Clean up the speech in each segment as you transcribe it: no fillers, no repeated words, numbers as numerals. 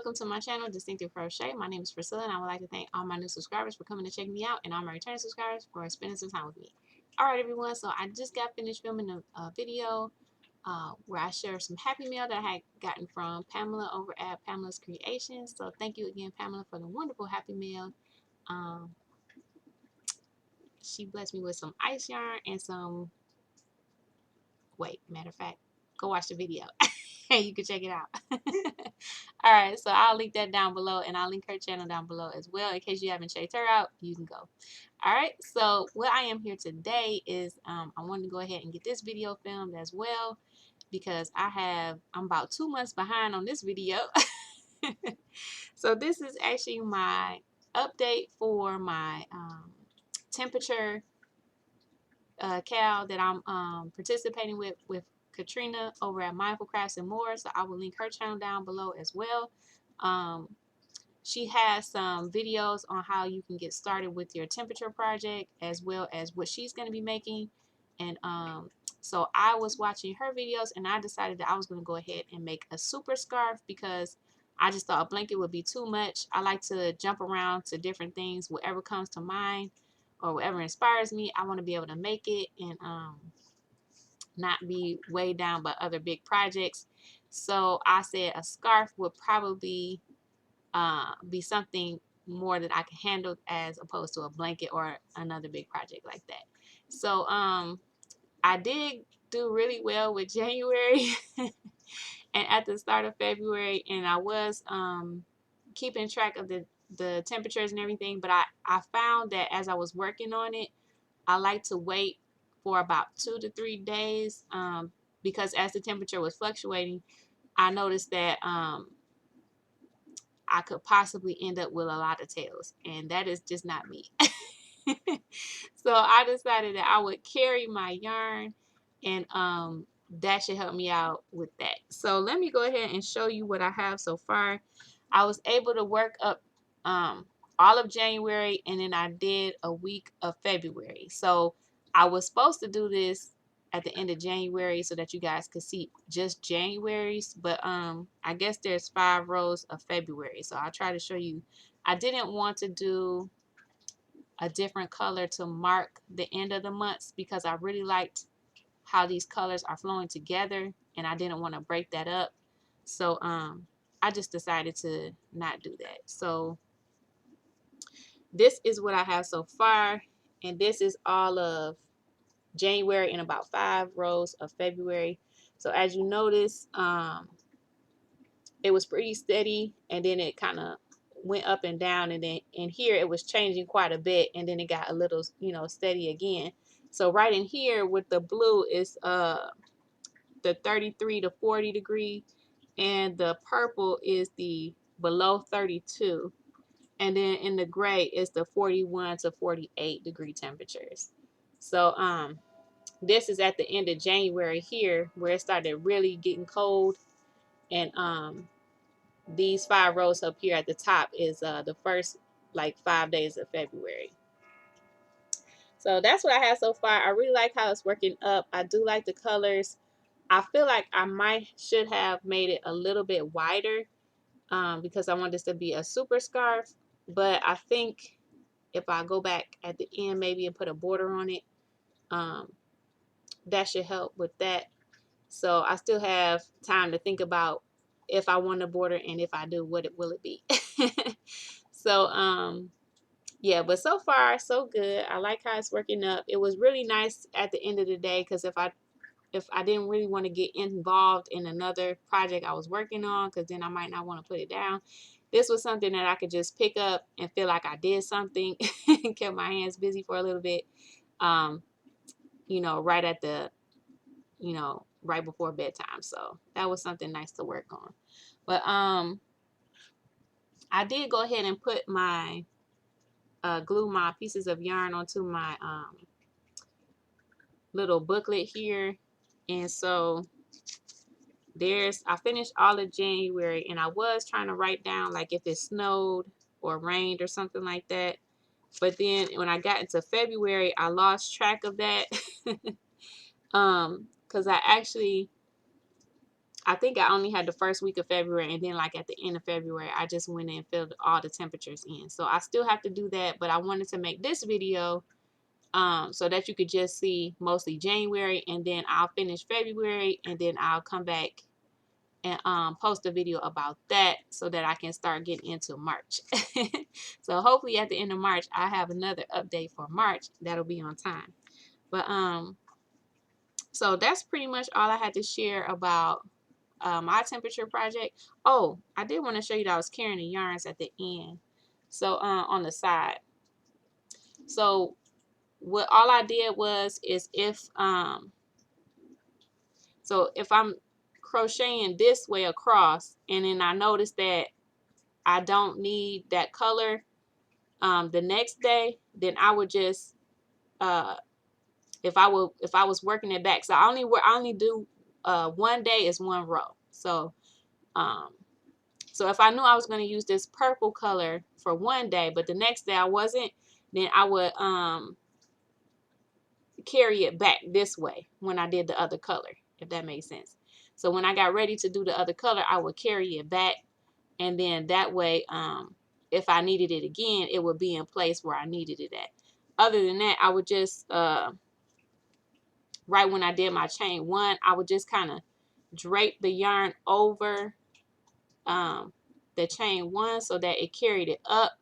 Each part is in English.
welcome to my channel, Distinctive Crochet. My name is Priscilla, and I would like to thank all my new subscribers for coming to check me out, and all my returning subscribers for spending some time with me. Alright everyone, so I just got finished filming a video where I share some happy mail that I had gotten from Pamela over at Pamela's Creations. So thank you again, Pamela, for the wonderful happy mail. She blessed me with some ice yarn and some, matter of fact, go watch the video. And you can check it out. Alright, so I'll link that down below, and I'll link her channel down below as well. In case you haven't checked her out, you can go. Alright, so what I am here today is I wanted to go ahead and get this video filmed as well, because I'm about 2 months behind on this video. So this is actually my update for my temperature cal that I'm participating with Katrina over at Mindful Crafts and More. So I will link her channel down below as well. She has some videos on how you can get started with your temperature project, as well as what she's going to be making. And so I was watching her videos, and I decided that I was going to go ahead and make a super scarf, because I just thought a blanket would be too much. I like to jump around to different things, whatever comes to mind or whatever inspires me. I want to be able to make it and not be weighed down by other big projects. So I said a scarf would probably be something more that I can handle, as opposed to a blanket or another big project like that. So I did do really well with January and at the start of February, and I was keeping track of the temperatures and everything, but I found that as I was working on it, I like to wait for about 2 to 3 days, because as the temperature was fluctuating, I noticed that I could possibly end up with a lot of tails, and that is just not me. So I decided that I would carry my yarn, and that should help me out with that. So let me go ahead and show you what I have so far. I was able to work up all of January, and then I did a week of February. So I was supposed to do this at the end of January so that you guys could see just January's, but I guess there's 5 rows of February, so I'll try to show you. I didn't want to do a different color to mark the end of the months, because I really liked how these colors are flowing together, and I didn't want to break that up. So I just decided to not do that. So this is what I have so far, and this is all of January and about 5 rows of February. So as you notice, it was pretty steady, and then it kind of went up and down, and then in here it was changing quite a bit, and then it got a little, steady again. So right in here with the blue is the 33 to 40 degree, and the purple is the below 32, and then in the gray is the 41 to 48 degree temperatures. So this is at the end of January here, where it started really getting cold, and these 5 rows up here at the top is the first 5 days of February. So that's what I have so far. I really like how it's working up. I do like the colors. I feel like I should have made it a little bit wider, because I want this to be a super scarf. But I think if I go back at the end maybe and put a border on it, that should help with that. So I still have time to think about if I want a border, and if I do, will it be? So yeah, but so far so good. I like how it's working up. It was really nice at the end of the day, because if I didn't really want to get involved in another project I was working on, because then I might not want to put it down, this was something that I could just pick up and feel like I did something and kept my hands busy for a little bit, right at the, right before bedtime. So that was something nice to work on. But I did go ahead and put my glue my pieces of yarn onto my little booklet here, and so I finished all of January, and I was trying to write down like if it snowed or rained or something like that, but then when I got into February I lost track of that. Because I I think I only had the first week of February, and then like at the end of February, I just went and filled all the temperatures in. So I still have to do that, but I wanted to make this video so that you could just see mostly January, and then I'll finish February, and then I'll come back and post a video about that so that I can start getting into March. So hopefully at the end of March, I have another update for March that'll be on time. But so that's pretty much all I had to share about my temperature project. Oh, I did want to show you that I was carrying the yarns at the end. So on the side. So what all I did was is if I'm crocheting this way across, and then I noticed that I don't need that color the next day, then I would just if I was working it back. So I only do one day is one row. So so if I knew I was going to use this purple color for one day, but the next day I wasn't, then I would carry it back this way when I did the other color, if that makes sense. So when I got ready to do the other color, I would carry it back, and then that way if I needed it again, it would be in place where I needed it at. Other than that, I would just right when I did my chain one, I would just kind of drape the yarn over the chain one so that it carried it up,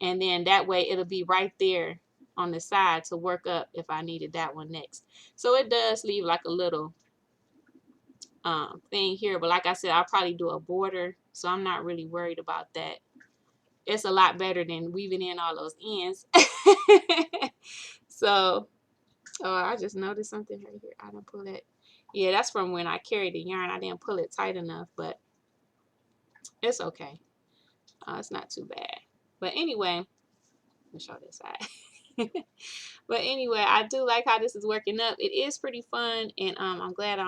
and then that way it'll be right there on the side to work up if I needed that one next. So it does leave like a little thing here, but like I said, I'll probably do a border, so I'm not really worried about that. It's a lot better than weaving in all those ends. So oh, I just noticed something right here. I didn't pull it. Yeah, that's from when I carried the yarn. I didn't pull it tight enough, but it's okay. It's not too bad. But anyway, let me show this side. But anyway, I do like how this is working up. It is pretty fun, and I'm glad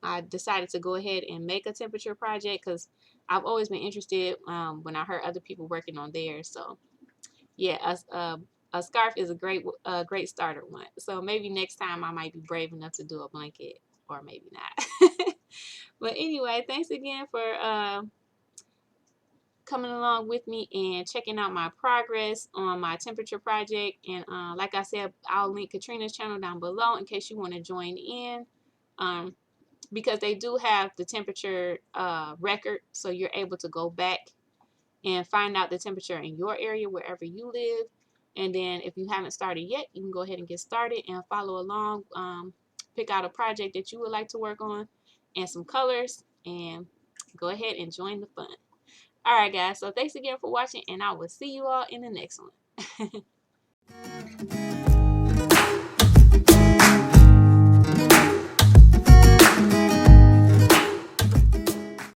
I decided to go ahead and make a temperature project, because I've always been interested when I heard other people working on theirs. So yeah, a scarf is a great starter one. So maybe next time I might be brave enough to do a blanket, or maybe not. But anyway, thanks again for coming along with me and checking out my progress on my temperature project. And like I said, I'll link Katrina's channel down below in case you want to join in, because they do have the temperature record, so you're able to go back and find out the temperature in your area wherever you live. And then if you haven't started yet, you can go ahead and get started and follow along. Pick out a project that you would like to work on and some colors, and go ahead and join the fun. All right, guys. So thanks again for watching, and I will see you all in the next one.